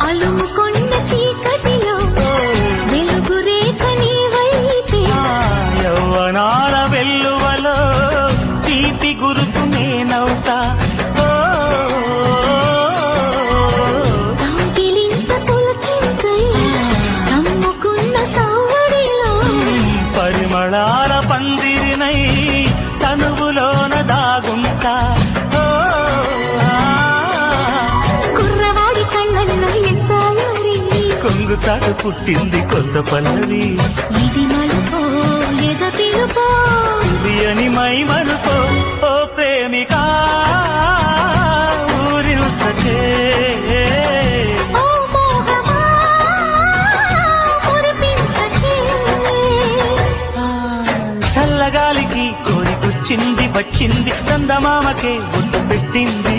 అలుముకొండ చీకటిలో వెలుగు రేఖ నీవైతే యవ్వనాల వెల్లువలో తీపి గురుకు నేనవుతా కౌగిలింత పులకింతై కమ్ముకున్న సవ్వడిలో పరిమళాల పందిరినై తనువులోన దాగుంటా కుర్రవాడి కళ్ళల్లో ఎంతాయారి కొంగుతాడు పుట్టింది కొత్త పల్లవి ఇది మలుపో ఎద పిలుపో ఇది అని మై మరుపో ఓ ప్రేమిక ఊరిల్చకే ఓ మోహమా మురిపించకే చల్లగాలికి కోరికొచ్చింది వచ్చింది చందమామకే ఒట్టు పెట్టింది